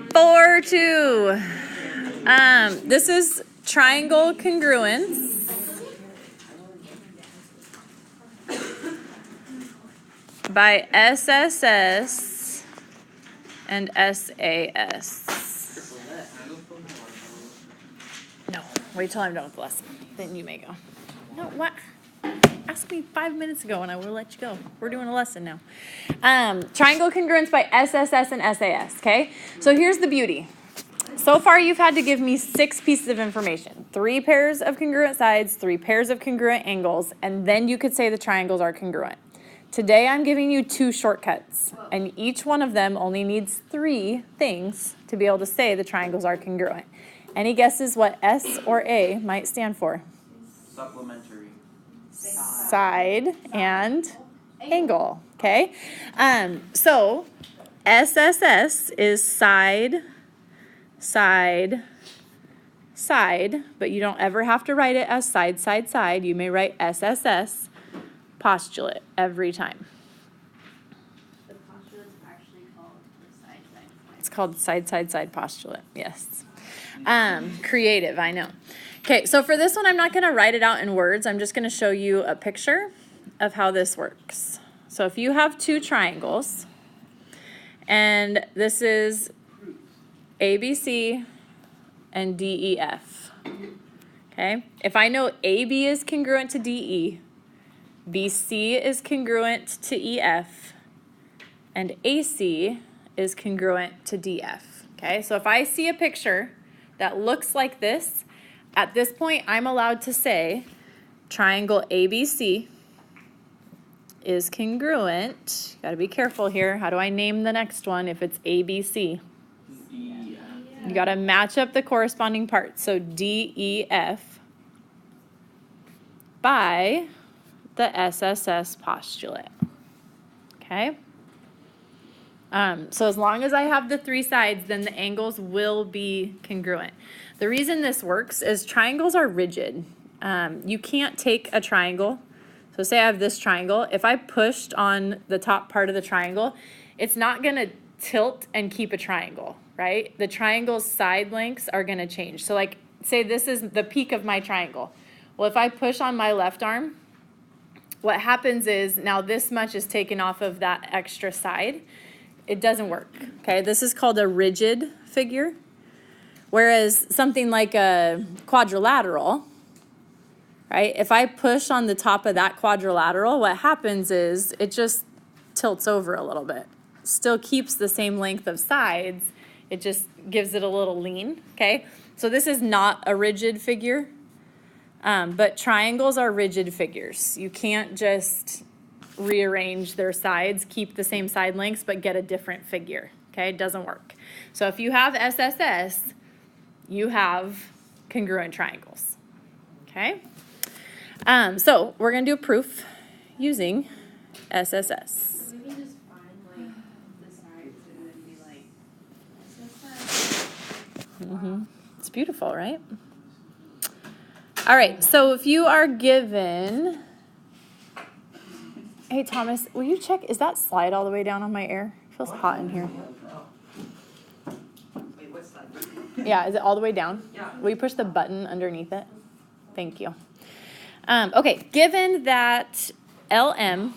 4-2. This is triangle congruence. By SSS and SAS. No, wait till I'm done with the lesson. Then you may go. No, what? Ask me 5 minutes ago and I will let you go. We're doing a lesson now. Triangle congruence by SSS and SAS, okay? So here's the beauty. So far you've had to give me 6 pieces of information. 3 pairs of congruent sides, 3 pairs of congruent angles, and then you could say the triangles are congruent. Today I'm giving you 2 shortcuts, and each one of them only needs 3 things to be able to say the triangles are congruent. Any guesses what S or A might stand for? Supplementary. Side and angle, okay? So SSS is side, side, side, but you don't ever have to write it as side, side, side. You may write SSS postulate every time. The postulate is actually called the side, side, side. It's called side, side, side postulate, yes. Creative, I know. Okay, so for this one, I'm not going to write it out in words. I'm just going to show you a picture of how this works. So if you have 2 triangles, and this is ABC and DEF, okay? If I know AB is congruent to DE, BC is congruent to EF, and AC is congruent to DF, okay? So if I see a picture that looks like this, at this point, I'm allowed to say triangle ABC is congruent. Got to be careful here. How do I name the next one if it's ABC? You got to match up the corresponding parts. So DEF by the SSS postulate. Okay? So as long as I have the 3 sides, then the angles will be congruent. The reason this works is triangles are rigid. You can't take a triangle. So say I have this triangle. If I pushed on the top part of the triangle, it's not going to tilt and keep a triangle, right? The triangle's side lengths are going to change. So like, say this is the peak of my triangle. Well, if I push on my left arm, what happens is now this much is taken off of that extra side. It doesn't work, okay? This is called a rigid figure. Whereas something like a quadrilateral, right? If I push on the top of that quadrilateral, what happens is it just tilts over a little bit. Still keeps the same length of sides. It just gives it a little lean, okay? So this is not a rigid figure, but triangles are rigid figures. You can't just rearrange their sides, keep the same side lengths, but get a different figure, okay? It doesn't work. So if you have SSS, you have congruent triangles, okay? So we're going to do a proof using SSS. We can just find like the sides and then be like SSS. It's beautiful, right? All right, so if you are given... Hey, Thomas, will you check? Is that slide all the way down on my air? It feels hot in here. Wait, what's that? Yeah, is it all the way down? Yeah. Will you push the button underneath it? Thank you. Okay, given that LM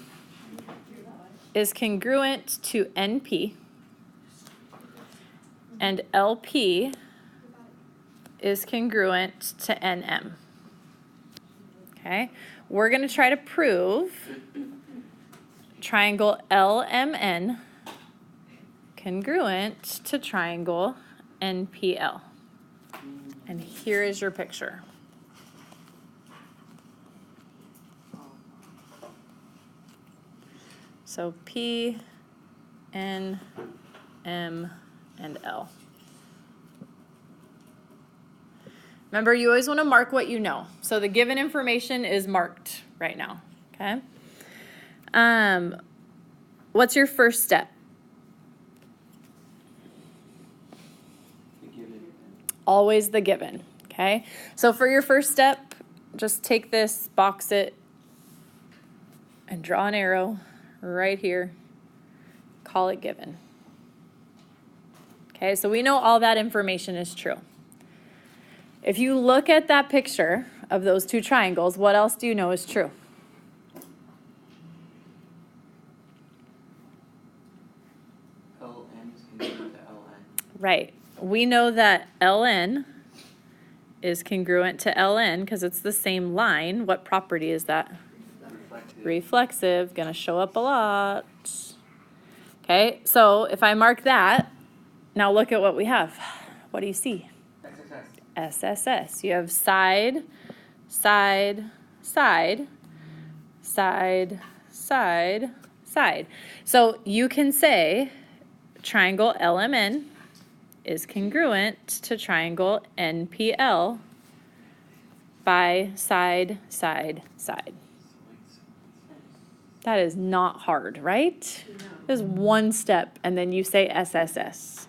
is congruent to NP and LP is congruent to NM. Okay, we're going to try to prove triangle LMN congruent to triangle NPL. And here is your picture. So P, N, M, and L. Remember, you always want to mark what you know. So the given information is marked right now, okay? What's your first step? The given. Always the given, okay? So for your first step, just take this, box it, and draw an arrow right here. Call it given. Okay, so we know all that information is true. If you look at that picture of those two triangles, what else do you know is true? LN is congruent to LN. Right. We know that LN is congruent to LN because it's the same line. What property is that? Reflective. Reflexive, gonna show up a lot. Okay, so if I mark that, now look at what we have. What do you see? SSS. SSS. You have side, side, side, side, side, side. So you can say triangle LMN is congruent to triangle NPL by side, side, side. That is not hard, right? There's one step, and then you say SSS.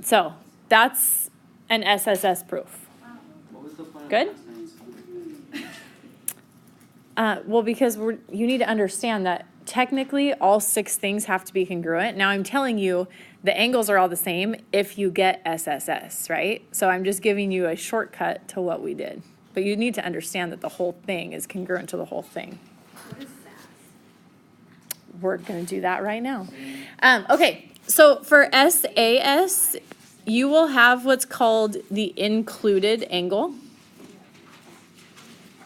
So that's an SSS proof. What was the point Good? of last night's? Well, because you need to understand that technically all 6 things have to be congruent. Now I'm telling you the angles are all the same if you get SSS, right? So I'm just giving you a shortcut to what we did. But you need to understand that the whole thing is congruent to the whole thing. What is SAS? We're going to do that right now. Okay, so for SAS, you will have what's called the included angle.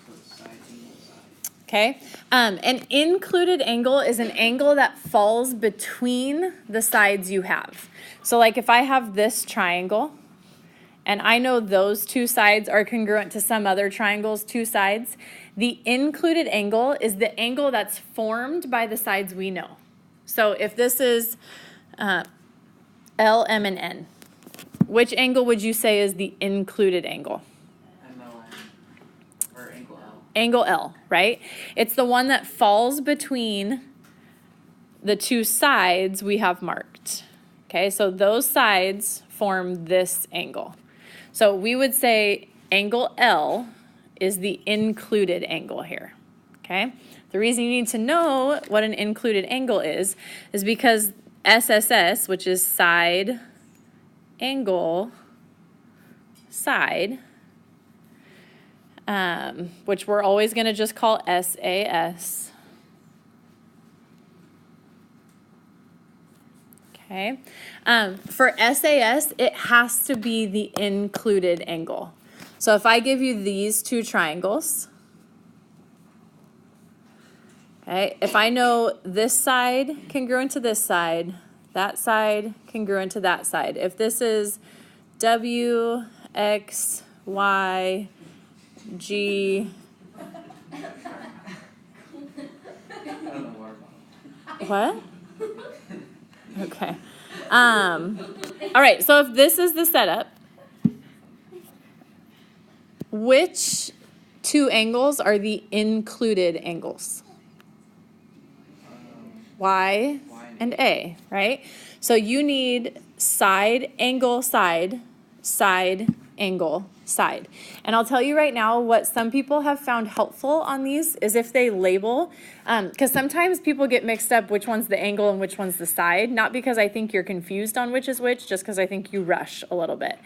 So it's side angle side. Okay, an included angle is an angle that falls between the sides you have. So like if I have this triangle, and I know those 2 sides are congruent to some other triangle's 2 sides, the included angle is the angle that's formed by the sides we know. So if this is L, M, and N, which angle would you say is the included angle? MLN. Or angle L. Angle L, right? It's the one that falls between the 2 sides we have marked. Okay, so those sides form this angle. So we would say angle L is the included angle here. Okay? The reason you need to know what an included angle is because SSS, which is side, angle, side, which we're always going to just call SAS. Okay. For SAS, it has to be the included angle. So if I give you these 2 triangles, okay, if I know this side congruent to this side, that side congruent to that side. If this is W, X, Y, G, I don't know water bottle. what? Okay. All right, so if this is the setup, which 2 angles are the included angles? Y and A, right? So you need side, angle, side, side, angle, side. And I'll tell you right now what some people have found helpful on these is if they label, because sometimes people get mixed up which one's the angle and which one's the side, not because I think you're confused on which is which, just because I think you rush a little bit.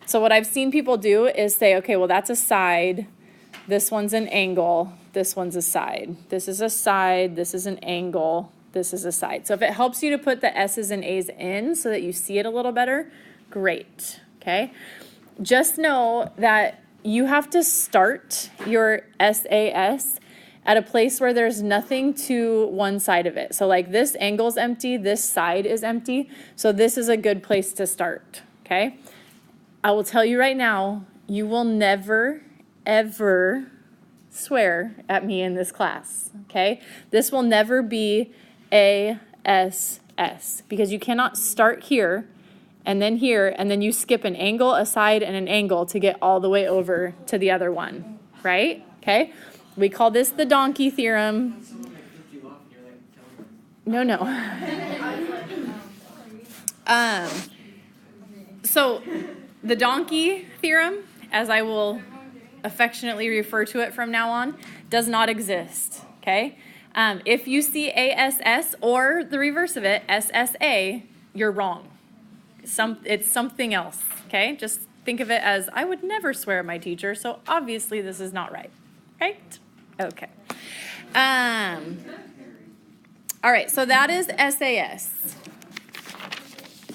So what I've seen people do is say, okay, well that's a side, this one's an angle, this one's a side. This is a side, this is an angle, this is a side. So if it helps you to put the S's and A's in so that you see it a little better, great, okay? Just know that you have to start your SAS at a place where there's nothing to one side of it. So like this angle's empty, this side is empty, so this is a good place to start, okay? I will tell you right now, you will never, ever swear at me in this class, okay? This will never be ASS because you cannot start here and then here, and then you skip an angle, a side, and an angle to get all the way over to the other one, right? Okay? We call this the donkey theorem. No. So the donkey theorem, as I will affectionately refer to it from now on, does not exist, okay? If you see ASS or the reverse of it, SSA, you're wrong, it's something else, okay? Just think of it as, I would never swear at my teacher, so obviously this is not right, right? Okay. All right, so that is SAS.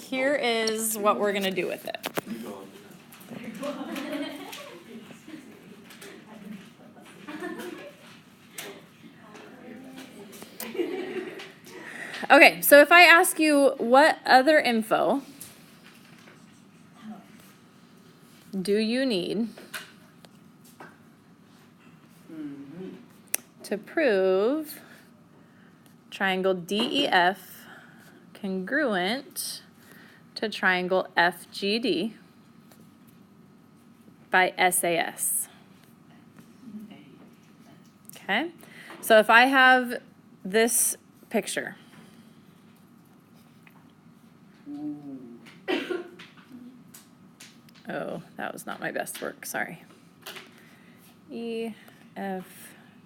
Here is what we're going to do with it. Okay, so if I ask you what other info do you need to prove triangle DEF congruent to triangle FGD by SAS? Okay, so if I have this picture. Oh, that was not my best work, sorry. E, F,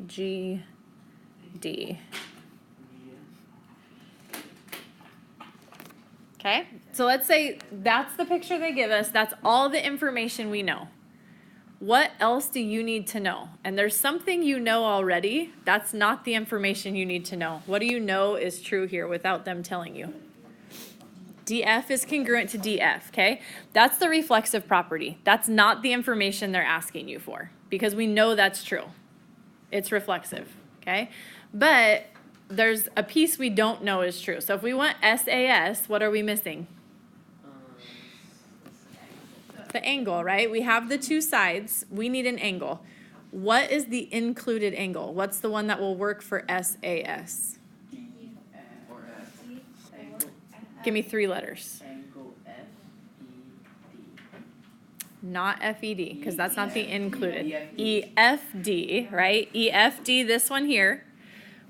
G, D. Okay, so let's say that's the picture they give us. That's all the information we know. What else do you need to know? And there's something you know already. That's not the information you need to know. What do you know is true here without them telling you? DF is congruent to DF, okay? That's the reflexive property. That's not the information they're asking you for because we know that's true. It's reflexive, okay? But there's a piece we don't know is true. So if we want SAS, what are we missing? The angle, right? We have the two sides. We need an angle. What is the included angle? What's the one that will work for SAS? Give me 3 letters. Angle FED. Not FED, because that's not the included. EFD, right? EFD, this one here,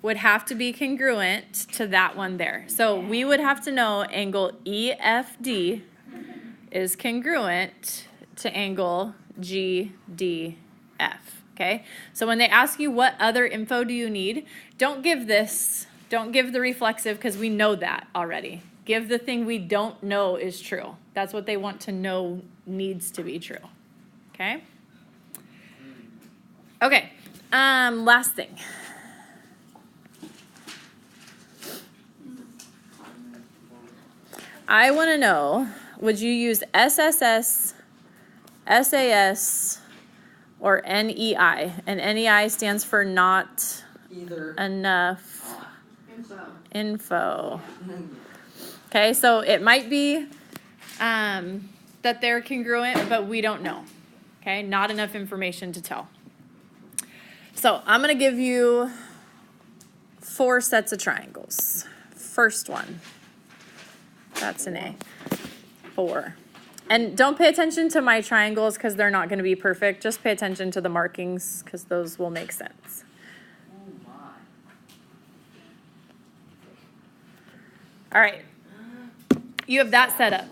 would have to be congruent to that one there. So we would have to know angle EFD is congruent to angle GDF, okay? So when they ask you what other info do you need, don't give this, don't give the reflexive because we know that already. Give the thing we don't know is true. That's what they want to know needs to be true. Okay? Okay. Last thing. I want to know, would you use SSS, SAS, or NEI? And NEI stands for not Either. enough info. Okay, so it might be that they're congruent, but we don't know. Okay, not enough information to tell. So I'm going to give you 4 sets of triangles. First one, that's an A. 4. And don't pay attention to my triangles because they're not going to be perfect. Just pay attention to the markings because those will make sense. Oh my. All right. You have that set up.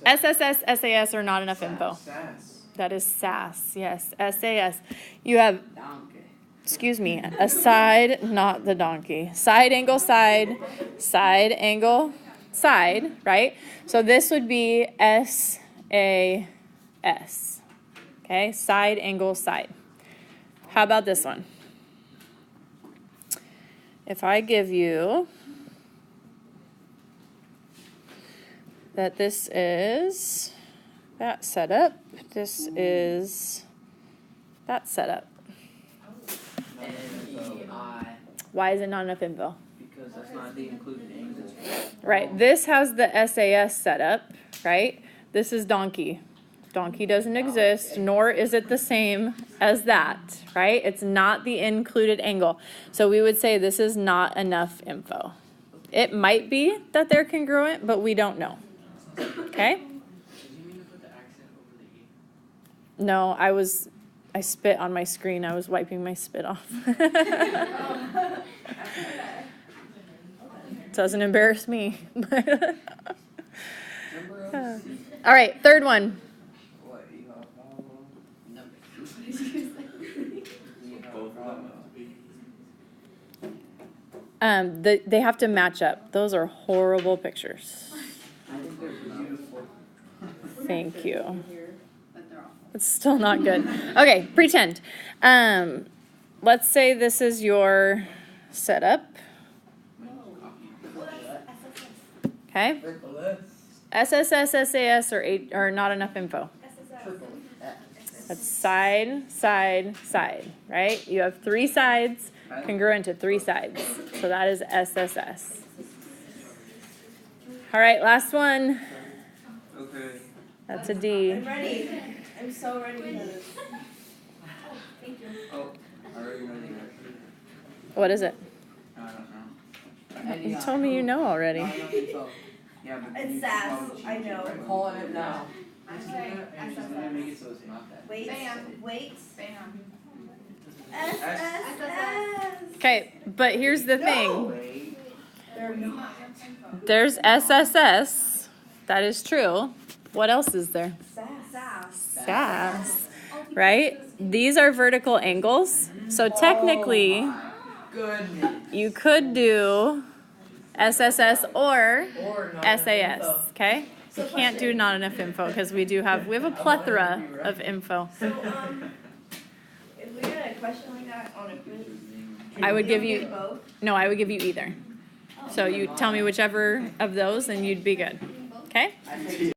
SSS, SAS are not enough info. SAS. That is SAS, yes, SAS. You have, Donkey. excuse me, a side, not the donkey. Side angle, side, side angle, side, right? So this would be SAS, okay? Side angle, side. How about this one? If I give you that this is that setup, this is that setup. NEI. Why is it not enough info? Because that's not the included angle. Right, this has the SAS setup, right? This is donkey. Donkey doesn't exist, nor is it the same as that, right? It's not the included angle. So we would say this is not enough info. It might be that they're congruent, but we don't know. Okay? Did you mean to put the accent over the E? No, I spit on my screen. I was wiping my spit off. Doesn't embarrass me. All right, third one. What, you have all They have to match up. Those are horrible pictures. I think they're beautiful. Thank you. But they're awful. It's still not good. Okay, pretend. Let's say this is your setup. Okay. SSS SAS or not enough info. That's side, side, side, right? You have 3 sides congruent to 3 sides. So that is SSS. All right, last one. Okay. That's a D. I'm ready. I'm so ready for this. Thank you. Oh, I already know the answer. What is it? I don't know. You told me you know already. Yeah, but It's you Sas, probably I know. should. Calling it now. I'm Just saying gonna- I'm just gonna make it so it's not that. Wait, Bam. wait. Bam. SSS. Okay, but here's the thing. Wait. They're not. There's SSS. That is true. What else is there? Sas. SAS. Right? These are vertical angles. So technically, Goodness. you could do SSS or Or not SAS. info. Okay? You can't do not enough info because we have a plethora of info. So, if we had a question like that on a quiz, I would give we you, don't get both. no, I would give you either. So you tell me whichever of those and you'd be good. Okay? I think